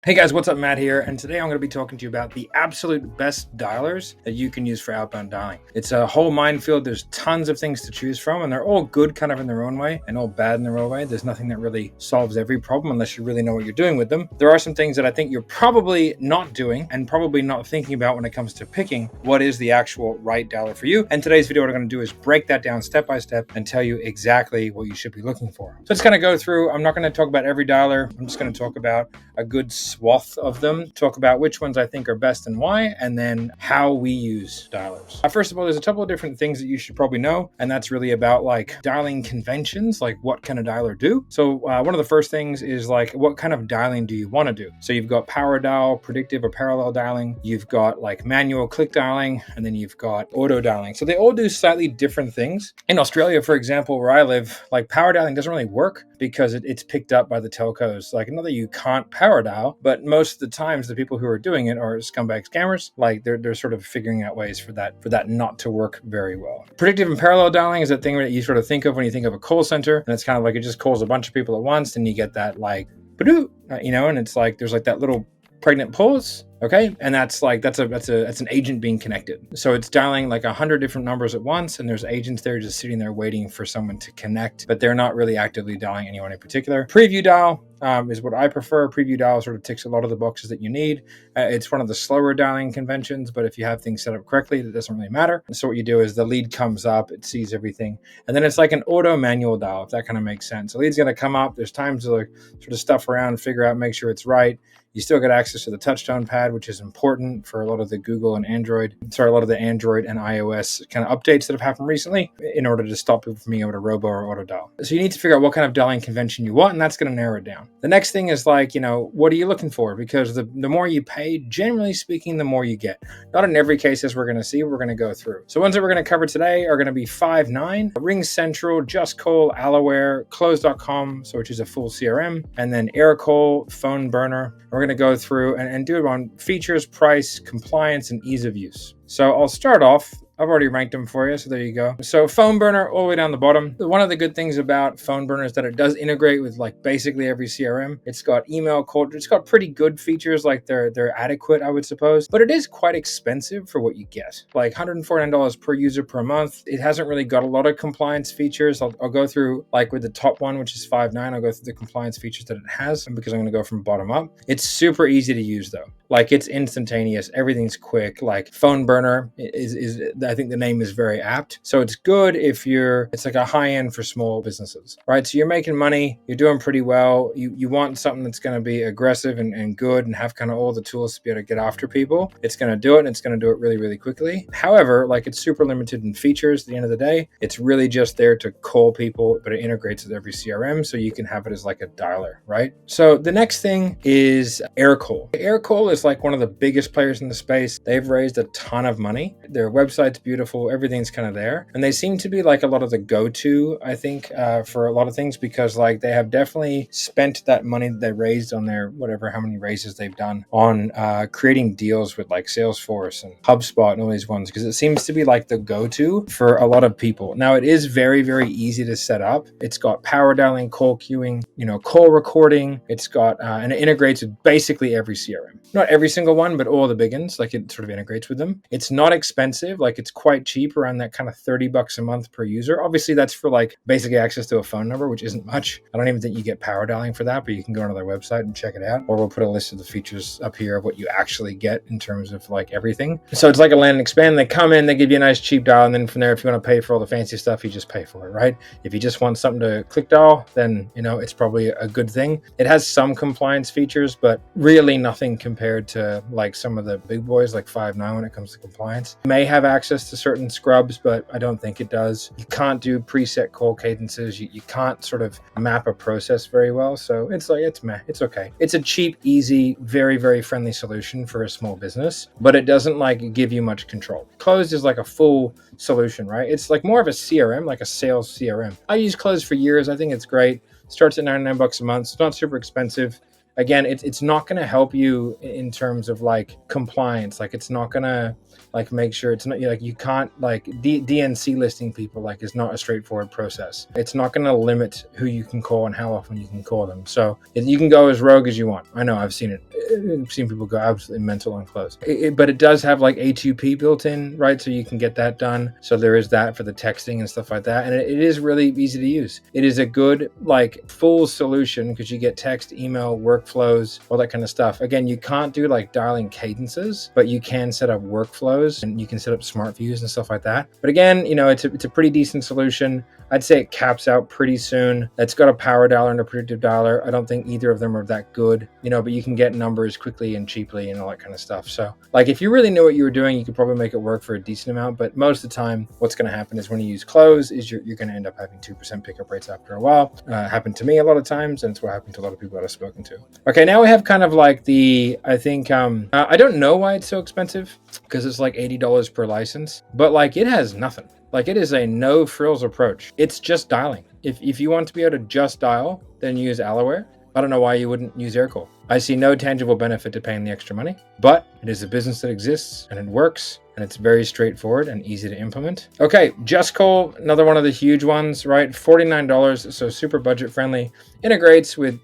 Hey guys, what's up? Matt here, and today I'm going to be talking to you about the absolute best dialers that you can use for outbound dialing. It's a whole minefield. There's tons of things to choose from, and they're all good kind of in their own way and all bad in their own way. There's nothing that really solves every problem unless you really know what you're doing with them. There are some things that I think you're probably not doing and probably not thinking about when it comes to picking what is the actual right dialer for you. And today's video, what I'm going to do is break that down step by step and tell you exactly what you should be looking for. So let's kind of go through. I'm not going to talk about every dialer. I'm just going to talk about a good swath of them, talk about which ones I think are best and why, and then how we use dialers. First of all, there's a couple of different things that you should probably know, and that's really about like dialing conventions, like what can a dialer do? So one of the first things is like, what kind of dialing do you want to do? So you've got power dial, predictive or parallel dialing, you've got like manual click dialing, and then you've got auto dialing. So they all do slightly different things. In Australia, for example, where I live, like power dialing doesn't really work because it's picked up by the telcos. Like, not that you can't power dial, but most of the times the people who are doing it are scumbag scammers. Like they're sort of figuring out ways for that not to work very well. Predictive and parallel dialing is that thing that you sort of think of when you think of a call center, and it's kind of like it just calls a bunch of people at once, and you get that like, and it's like there's like that little pregnant pause. Okay. And that's an agent being connected. So it's dialing like 100 different numbers at once. And there's agents there just sitting there waiting for someone to connect, but they're not really actively dialing anyone in particular. Preview dial is what I prefer. Preview dial sort of ticks a lot of the boxes that you need. It's one of the slower dialing conventions, but if you have things set up correctly, that doesn't really matter. So what you do is the lead comes up, it sees everything. And then it's like an auto manual dial, if that kind of makes sense. The lead's going to come up. There's times to like sort of stuff around, figure out, make sure it's right. You still get access to the touchtone pad, which is important for a lot of the a lot of the Android and iOS kind of updates that have happened recently in order to stop people from being able to robo or auto dial. So you need to figure out what kind of dialing convention you want, and that's going to narrow it down. The next thing is like, what are you looking for? Because the more you pay, generally speaking, the more you get. Not in every case, as we're going to see, we're going to go through. So ones that we're going to cover today are going to be 5.9, Ring Central, Just Call, Allaware, Close.com, so which is a full CRM, and then Aircall, Phone Burner. We're going to go through and do it on features, price, compliance, and ease of use. So I'll start off. I've already ranked them for you, so there you go. So Phone Burner all the way down the bottom. One of the good things about Phone Burner is that it does integrate with like basically every CRM. It's got email call. It's got pretty good features, like they're adequate, I would suppose. But it is quite expensive for what you get. Like $149 per user per month. It hasn't really got a lot of compliance features. I'll go through like with the top one, which is 5.9. I'll go through the compliance features that it has because I'm going to go from bottom up. It's super easy to use though. Like it's instantaneous. Everything's quick. Like Phone Burner is I think the name is very apt. So it's good if it's like a high end for small businesses, right? So you're making money, you're doing pretty well. You want something that's going to be aggressive and good and have kind of all the tools to be able to get after people. It's going to do it, and it's going to do it really, really quickly. However, like it's super limited in features at the end of the day. It's really just there to call people, but it integrates with every CRM. So you can have it as like a dialer, right? So the next thing is Aircall. Aircall is like one of the biggest players in the space. They've raised a ton of money. Their website's beautiful. Everything's kind of there. And they seem to be like a lot of the go-to, I think, for a lot of things, because like they have definitely spent that money that they raised on their how many raises they've done on creating deals with like Salesforce and HubSpot and all these ones, because it seems to be like the go-to for a lot of people. Now it is very, very easy to set up. It's got power dialing, call queuing, call recording. It's got, and it integrates with basically every CRM. Not every single one, but all the big ones, like it sort of integrates with them. It's not expensive. Like it's quite cheap, around that kind of $30 a month per user. Obviously that's for like basically access to a phone number, which isn't much. I don't even think you get power dialing for that, but you can go onto their website and check it out, or we'll put a list of the features up here of what you actually get in terms of like everything. So it's like a land and expand. They come in, they give you a nice cheap dial, and then from there, if you want to pay for all the fancy stuff, you just pay for it, right? If you just want something to click dial, then it's probably a good thing. It has some compliance features, but really nothing compared to like some of the big boys like 5.9 when it comes to compliance. You may have access to certain scrubs, but I don't think it does. You can't do preset call cadences. You can't sort of map a process very well. So it's okay. It's a cheap, easy, very, very friendly solution for a small business, but it doesn't like give you much control. Closed is like a full solution, right? It's like more of a CRM, like a sales CRM. I use Closed for years. I think it's great. Starts at $99 a month. It's not super expensive. again, it's not going to help you in terms of like compliance. Like it's not going to like make sure it's not like you can't like DNC listing people like is not a straightforward process. It's not going to limit who you can call and how often you can call them. So you can go as rogue as you want. I know I've seen it. I've seen people go absolutely mental on close. But it does have like A2P built in, right? So you can get that done. So there is that for the texting and stuff like that. And it is really easy to use. It is a good like full solution because you get text, email, workflows, all that kind of stuff. Again, you can't do like dialing cadences, but you can set up workflows and you can set up smart views and stuff like that. But again, you know, it's a pretty decent solution. I'd say it caps out pretty soon. It's got a power dialer and a predictive dialer. I don't think either of them are that good, you know, but you can get numbers quickly and cheaply and all that kind of stuff. So like if you really knew what you were doing, you could probably make it work for a decent amount. But most of the time, what's going to happen is when you use close is you're going to end up having 2% pickup rates after a while. Happened to me a lot of times, and it's what happened to a lot of people that I've spoken to. Okay, now we have kind of like I think, I don't know why it's so expensive because it's like $80 per license, but like it has nothing. Like it is a no frills approach. It's just dialing. If you want to be able to just dial, then use Alloaware. I don't know why you wouldn't use Aircall. I see no tangible benefit to paying the extra money, but it is a business that exists and it works and it's very straightforward and easy to implement. Okay, Just Call, another one of the huge ones, right? $49, so super budget friendly. Integrates with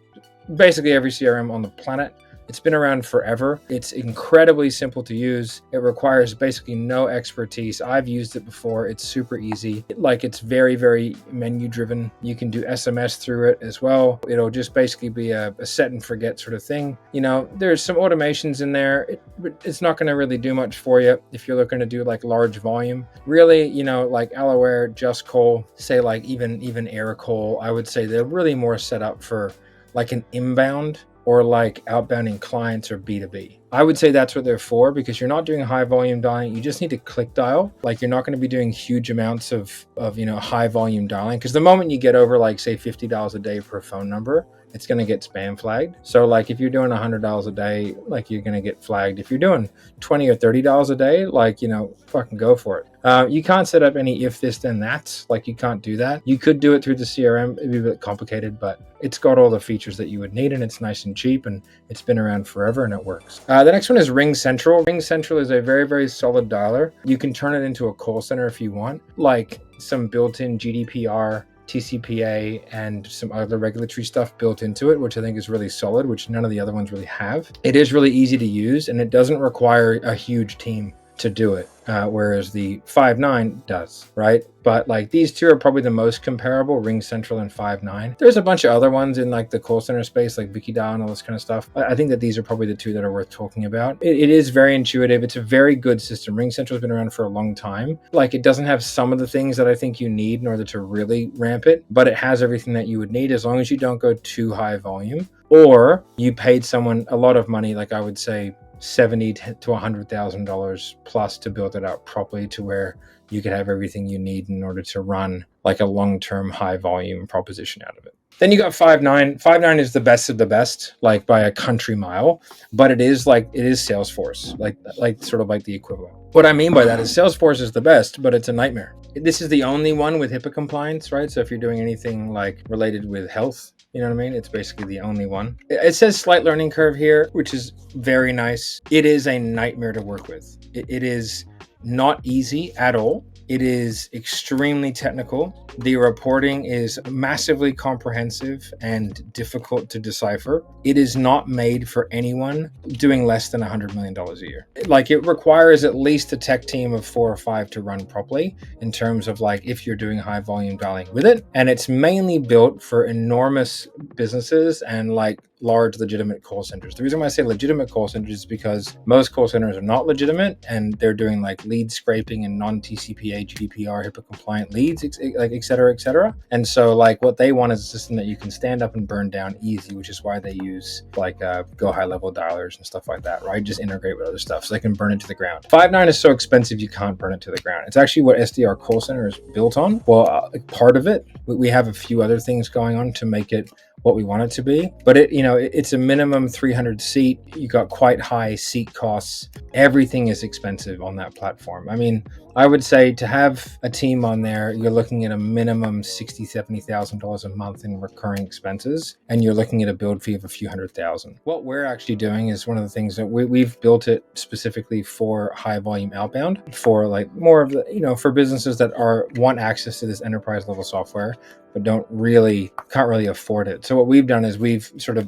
basically every CRM on the planet. It's been around forever. It's incredibly simple to use. It requires basically no expertise. I've used it before. It's super easy. It's very, very menu driven. You can do SMS through it as well. It'll just basically be a set and forget sort of thing. You know, there's some automations in there. It's not going to really do much for you if you're looking to do like large volume. Really, you know, like Alloaware, Just Call, say like even Aircall, I would say they're really more set up for like an inbound or like outbounding clients or B2B. I would say that's what they're for because you're not doing high volume dialing. You just need to click dial. Like you're not going to be doing huge amounts of you know, high volume dialing because the moment you get over like say $50 a day per phone number, it's going to get spam flagged. So like if you're doing $100 a day, like you're going to get flagged. If you're doing $20 or $30 a day, like, you know, fucking go for it. You can't set up any if this then that's, like you can't do that. You could do it through the CRM. It'd be a bit complicated, but it's got all the features that you would need and it's nice and cheap and it's been around forever and it works. The next one is Ring Central. Ring Central is a very, very solid dialer. You can turn it into a call center if you want, like some built-in GDPR, TCPA, and some other regulatory stuff built into it, which I think is really solid, which none of the other ones really have. It is really easy to use and it doesn't require a huge team to do it, whereas the 5.9 does, right? But like these two are probably the most comparable, Ring Central and 5.9. There's a bunch of other ones in like the call center space, like Wikidao and all this kind of stuff. I think that these are probably the two that are worth talking about. It is very intuitive. It's a very good system. Ring Central has been around for a long time. Like it doesn't have some of the things that I think you need in order to really ramp it, but it has everything that you would need as long as you don't go too high volume or you paid someone a lot of money, like I would say $70,000 to $100,000 plus to build it out properly to where you could have everything you need in order to run like a long-term high volume proposition out of it. Then you got 5.9. 5.9 is the best of the best, like by a country mile, but it is Salesforce, like sort of like the equivalent. What I mean by that is Salesforce is the best, but it's a nightmare. This is the only one with HIPAA compliance, right? So if you're doing anything like related with health, you know what I mean? It's basically the only one. It says slight learning curve here, which is very nice. It is a nightmare to work with. It is not easy at all. It is extremely technical. The reporting is massively comprehensive and difficult to decipher. It is not made for anyone doing less than $100 million a year. Like it requires at least a tech team of 4 or 5 to run properly in terms of like if you're doing high volume dialing with it. And it's mainly built for enormous businesses and like large legitimate call centers. The reason why I say legitimate call centers is because most call centers are not legitimate and they're doing like lead scraping and non-TCPA, GDPR, HIPAA compliant leads, like et cetera, et cetera. And so like what they want is a system that you can stand up and burn down easy, which is why they use like go high level dialers and stuff like that, right? Just integrate with other stuff so they can burn it to the ground. 5.9 is so expensive you can't burn it to the ground. It's actually what SDR call center is built on. Well, part of it, we have a few other things going on to make it what we want it to be. But it's a minimum 300 seat. You got quite high seat costs. Everything is expensive on that platform. I mean, I would say to have a team on there, you're looking at a minimum $60,000-$70,000 a month in recurring expenses, and you're looking at a build fee of a few $100,000. What we're actually doing is one of the things that we've built it specifically for high volume outbound, for like more of the, for businesses that want access to this enterprise level software, but can't really afford it. So what we've done is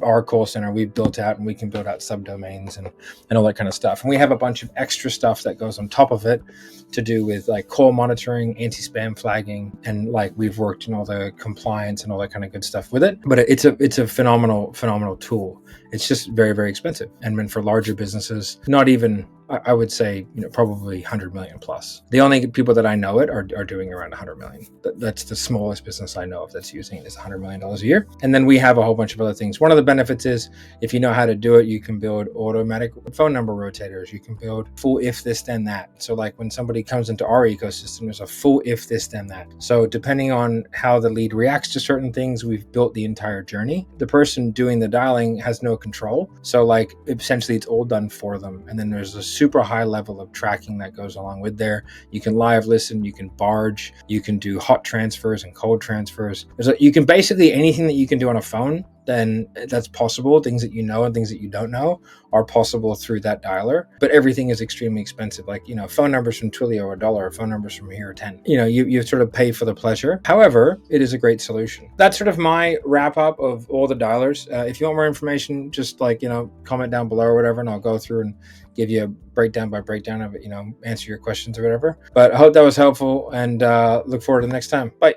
our call center, we've built out, and we can build out subdomains and all that kind of stuff. And we have a bunch of extra stuff that goes on top of it to do with like call monitoring, anti-spam flagging, and like we've worked in all the compliance and all that kind of good stuff with it. But it's a phenomenal tool. It's just very, very expensive. And then for larger businesses, not even, I would say, probably 100 million plus. The only people that I know it are doing around 100 million. That's the smallest business I know of that's using it, is $100 million a year. And then we have a whole bunch of other things. One of the benefits is if you know how to do it, you can build automatic phone number rotators. You can build full if this then that. So like when somebody comes into our ecosystem, there's a full if this then that. So depending on how the lead reacts to certain things, we've built the entire journey. The person doing the dialing has no control. So like essentially it's all done for them. And then there's a super high level of tracking that goes along with there. You can live listen, you can barge, you can do hot transfers and cold transfers. You can basically anything that you can do on a phone, then that's possible. Things that you know and things that you don't know are possible through that dialer. But everything is extremely expensive. Like, phone numbers from Twilio are $1, phone numbers from here are 10. You sort of pay for the pleasure. However, it is a great solution. That's sort of my wrap up of all the dialers. If you want more information, just comment down below or whatever, and I'll go through and give you a breakdown by breakdown of it, answer your questions or whatever. But I hope that was helpful, and look forward to the next time. Bye.